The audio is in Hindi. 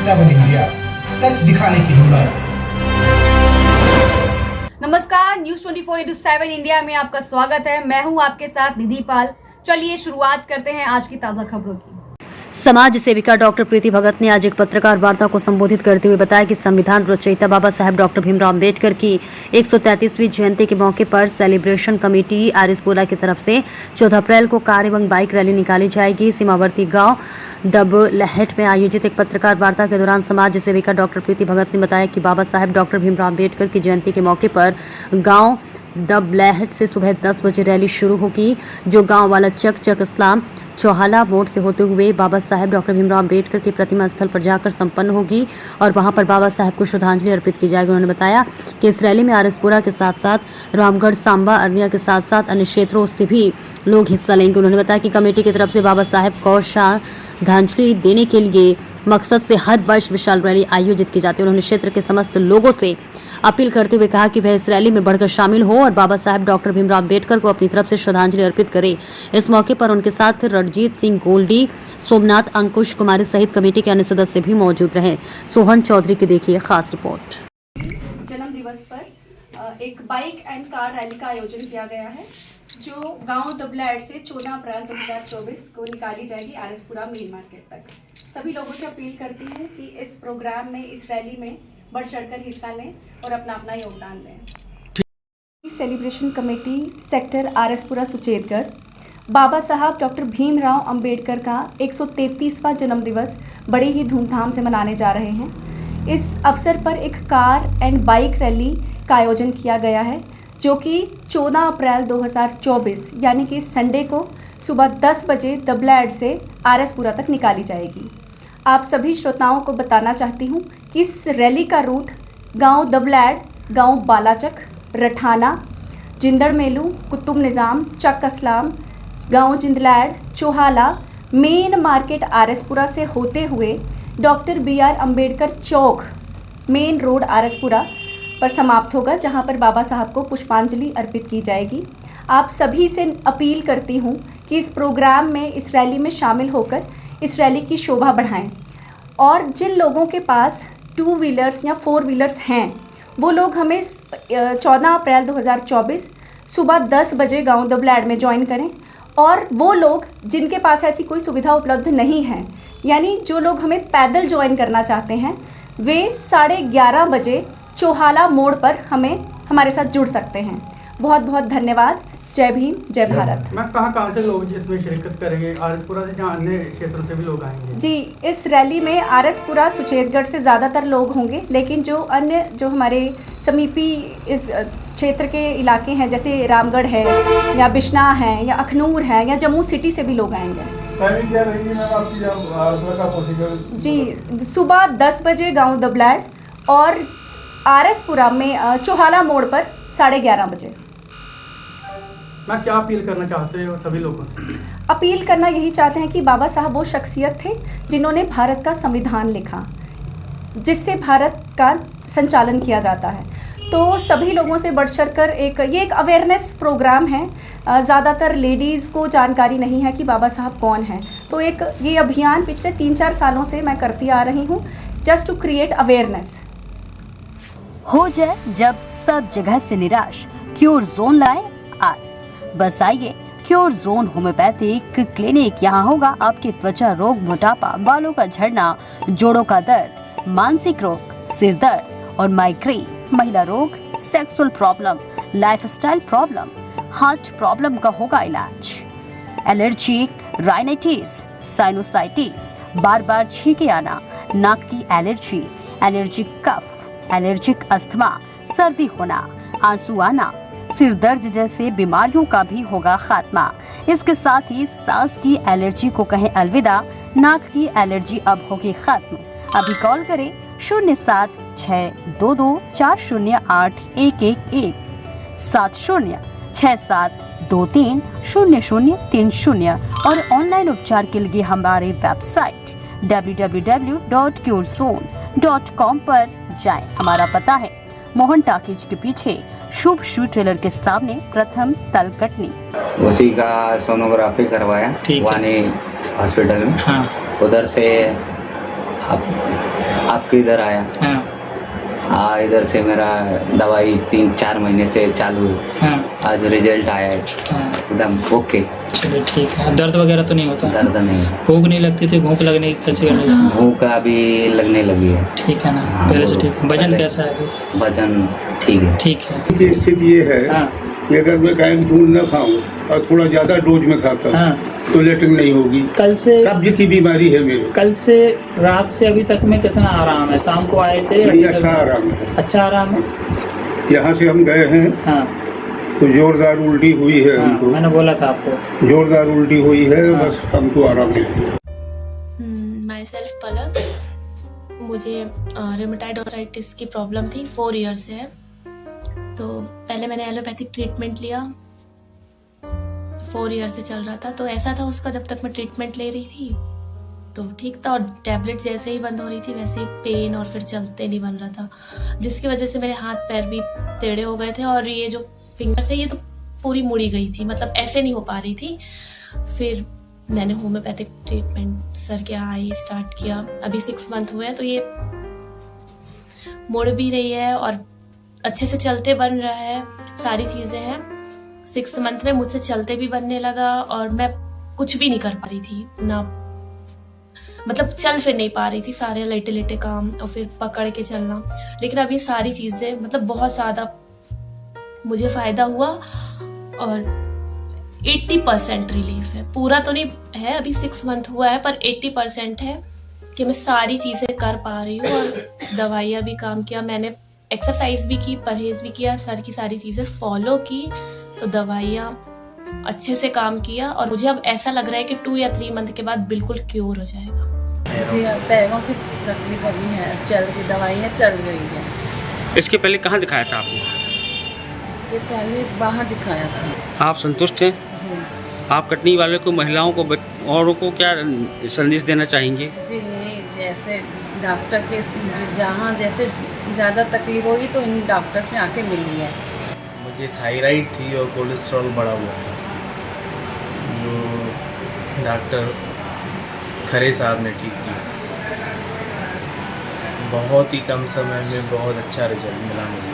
7 इंडिया, सच दिखाने की हिम्मत। नमस्कार, न्यूज 24/7 इंडिया में आपका स्वागत है। मैं हूं आपके साथ निधि पाल। चलिए शुरुआत करते हैं आज की ताजा खबरों की। समाज सेविका डॉक्टर प्रीति भगत ने आज एक पत्रकार वार्ता को संबोधित करते हुए बताया कि संविधान रचयिता बाबा साहेब डॉक्टर भीमराव अम्बेडकर की 133वीं जयंती के मौके पर सेलिब्रेशन कमेटी आरिसपुरा की तरफ से 14 अप्रैल को कार एवं बाइक रैली निकाली जाएगी। सीमावर्ती गांव दबलहट में आयोजित एक पत्रकार वार्ता के दौरान समाज सेविका डॉक्टर प्रीति भगत ने बताया कि बाबा साहेब डॉक्टर भीमराव अम्बेडकर की जयंती के मौके पर गाँव दबलहट से सुबह 10 बजे रैली शुरू होगी, जो गांव वाला चक इस्लाम चौहाला मोड़ से होते हुए बाबा साहेब डॉक्टर भीमराव अम्बेडकर की प्रतिमा स्थल पर जाकर संपन्न होगी और वहां पर बाबा साहेब को श्रद्धांजलि अर्पित की जाएगी। उन्होंने बताया कि इस रैली में आरिसपुरा के साथ साथ रामगढ़, सांबा, अरनिया के साथ साथ अन्य क्षेत्रों से भी लोग हिस्सा लेंगे। उन्होंने बताया कि कमेटी की तरफ से बाबा साहेब को श्रद्धांजलि देने के लिए मकसद से हर वर्ष विशाल रैली आयोजित की जाती है। उन्होंने क्षेत्र के समस्त लोगों से अपील करते हुए कहा कि वह इस रैली में बढ़कर शामिल हो और बाबा साहेब डॉक्टर भीमराव अम्बेडकर को अपनी तरफ से श्रद्धांजलि अर्पित करे। इस मौके पर उनके साथ रणजीत सिंह गोल्डी, सोमनाथ, अंकुश कुमारी सहित कमेटी के अन्य सदस्य भी मौजूद रहे। सोहन चौधरी की देखिए खास रिपोर्ट। जन्म दिवस पर एक बाइक एंड कार रैली का आयोजन किया गया है, जो गांव दबलहट से 14 अप्रैल 2024 को निकाली जाएगी आरिसपुरा मेन मार्केट तक। सभी लोगों से अपील करती हूँ कि इस प्रोग्राम में, इस रैली में बढ़ चढ़कर हिस्सा लें और अपना अपना योगदान दें। Celebration committee sector Arispura Suchetgarh बाबा साहब डॉक्टर भीमराव अंबेडकर का 133वां जन्म दिवस बड़े ही धूमधाम से मनाने जा रहे हैं। इस अवसर पर एक कार एंड बाइक रैली का आयोजन किया गया है, जो कि 14 अप्रैल 2024 यानी कि संडे को सुबह 10 बजे दबलहट से आरिसपुरा तक निकाली जाएगी। आप सभी श्रोताओं को बताना चाहती हूँ कि इस रैली का रूट गांव दबलहट, गांव बालाचक, रठाना, जिंदड़ मेलू, कुतुब निज़ाम, चक इस्लाम, गांव जिंदलैड, चौहाला, मेन मार्केट आरिसपुरा से होते हुए डॉक्टर BR अम्बेडकर चौक, मेन रोड आरिसपुरा पर समाप्त होगा, जहां पर बाबा साहब को पुष्पांजलि अर्पित की जाएगी। आप सभी से अपील करती हूं कि इस प्रोग्राम में, इस रैली में शामिल होकर इस रैली की शोभा बढ़ाएं और जिन लोगों के पास 2 व्हीलर्स या 4 व्हीलर्स हैं, वो लोग हमें 14 अप्रैल 2024 सुबह 10 बजे गांव दबलहट में ज्वाइन करें। और वो लोग जिनके पास ऐसी कोई सुविधा उपलब्ध नहीं है, यानी जो लोग हमें पैदल ज्वाइन करना चाहते हैं, वे 11:30 बजे चौहाला मोड़ पर हमारे साथ जुड़ सकते हैं। बहुत बहुत धन्यवाद। जय भीम, जय भारत। मैं कहाँ से लोग इसमें शिरकत करेंगे? आरिसपुरा से, जहाँ अन्य क्षेत्रों से भी लोग आएंगे? जी, इस रैली में आरिसपुरा सुचेतगढ़ से ज़्यादातर लोग होंगे, लेकिन जो हमारे समीपी इस क्षेत्र के इलाके हैं, जैसे रामगढ़ है या बिश्ना है या अखनूर है या जम्मू सिटी से भी लोग आएंगे। टाइमिंग क्या रहेगी मैम आपकी आरिसपुरा का पहुंचेगा? जी, सुबह 10 बजे गाँव दबलहट और आरिसपुरा में चौहाला मोड़ पर 11:30 बजे। मैं क्या अपील करना चाहते हो सभी लोगों से? अपील करना यही चाहते हैं कि बाबा साहब वो शख्सियत थे जिन्होंने भारत का संविधान लिखा, जिससे भारत का संचालन किया जाता है। तो सभी लोगों से बढ़ चढ़कर ये एक अवेयरनेस प्रोग्राम है। ज़्यादातर लेडीज़ को जानकारी नहीं है कि बाबा साहब कौन हैं। तो ये अभियान पिछले 3-4 सालों से मैं करती आ रही हूँ, जस्ट टू क्रिएट अवेयरनेस। हो जाए जब सब जगह से निराश, क्योर जोन लाए आस। बस आइए, क्योर जोन होम्योपैथिक क्लिनिक। यहाँ होगा आपके त्वचा रोग, मोटापा, बालों का झड़ना, जोड़ों का दर्द, मानसिक रोग, सिर दर्द और माइग्रेन, महिला रोग, sexual problem, lifestyle problem, heart problem का होगा इलाज। एलर्जी, राइनाइटिस, साइनोसाइटिस, बार बार छींके आना, नाक की एलर्जी, एलर्जिक कफ, एलर्जिक अस्थमा, सर्दी होना, आंसू आना, सिर दर्द जैसे बीमारियों का भी होगा खात्मा। इसके साथ ही सांस की एलर्जी को कहें अलविदा, नाक की एलर्जी अब होगी खत्म। अभी कॉल करें 0762240811 7067230030 और ऑनलाइन उपचार के लिए हमारे वेबसाइट www.curezone.com पर जाएं। हमारा पता है मोहन टाकीज के पीछे शुभ शू ट्रेलर के सामने, प्रथम तलकटनी। उसी का सोनोग्राफी करवाया वानी हॉस्पिटल में। हाँ। उधर से अब आपके इधर आया। हाँ इधर से मेरा दवाई 3-4 महीने से चालू है। हाँ आज रिजल्ट आया है हाँ एकदम ओके। चलो ठीक है। दर्द वगैरह तो नहीं होता? दर्द नहीं, भूख नहीं लगती थी? भूख लगने कैसे करने लगी? भूख अभी लगने लगी है। ठीक है ना, पहले से ठीक है। वजन पहले- कैसा है अभी? वजन ठीक है। ठीक है। की स्थिति ये है हाँ कि अगर मैं कैप्सूल न खाऊं और थोड़ा ज्यादा डोज में खाता हूं हाँ। तो लेटरिन नहीं होगी। कल से कब्ज की बीमारी है मेरे। कल से रात से अभी तक में कितना आराम है? शाम को आए थे? नहीं, अच्छा आराम है। अच्छा आराम है। यहाँ से हम गए हैं हाँ तो जोरदार उल्टी हुई है हाँ हमको। मैंने बोला था आपको। जोरदार उल्टी हुई है, हाँ। बस हमको आराम है। माई सेल्फ पलक। मुझे रेमेटॉइड आर्थराइटिस की प्रॉब्लम थी, 4 ईयर से है। तो पहले मैंने एलोपैथिक ट्रीटमेंट लिया, 4 ईयर से चल रहा था। तो ऐसा था उसका, जब तक मैं ट्रीटमेंट ले रही थी तो ठीक था, और टैबलेट जैसे ही बंद हो रही थी वैसे ही पेन और फिर चलते नहीं बन रहा था, जिसकी वजह से मेरे हाथ पैर भी टेढ़े हो गए थे। और ये जो फिंगर्स है ये तो पूरी मुड़ी गई थी, मतलब ऐसे नहीं हो पा रही थी। फिर मैंने होम्योपैथिक ट्रीटमेंट सर के यहाँ आई स्टार्ट किया। अभी 6 मंथ हुए हैं तो ये मुड़ भी रही है और अच्छे से चलते बन रहा है, सारी चीज़ें हैं। 6 मंथ में मुझसे चलते भी बनने लगा और मैं कुछ भी नहीं कर पा रही थी ना, मतलब चल फिर नहीं पा रही थी, सारे लेटे लेटे काम और फिर पकड़ के चलना। लेकिन अब ये सारी चीज़ें मतलब बहुत ज़्यादा मुझे फ़ायदा हुआ और 80% रिलीफ है। पूरा तो नहीं है, अभी 6 मंथ हुआ है, पर 80% है कि मैं सारी चीज़ें कर पा रही हूँ। और दवाइयाँ भी काम किया, मैंने एक्सरसाइज भी की, परहेज भी किया, सर की सारी चीज़ें फॉलो की, तो दवाइयाँ अच्छे से काम किया। और मुझे अब ऐसा लग रहा है कि 2 या 3 मंथ के बाद बिल्कुल क्योर हो जाएगा। जी अब पैरों की तकलीफ अभी है, चल की दवाइयाँ चल रही है। इसके पहले कहाँ दिखाया था आपने? इसके पहले बाहर दिखाया था। आप संतुष्ट हैं? जी आप कटनी वाले को, महिलाओं को, औरों को क्या संदेश देना चाहेंगे? जी नहीं, जैसे डॉक्टर के जहाँ जैसे ज़्यादा तकलीफ होगी तो इन डॉक्टर से आके मिली है। मुझे थायराइड थी और कोलेस्ट्रॉल बढ़ा हुआ था, जो डॉक्टर खरे साहब ने ठीक किया। बहुत ही कम समय में बहुत अच्छा रिजल्ट मिला मुझे।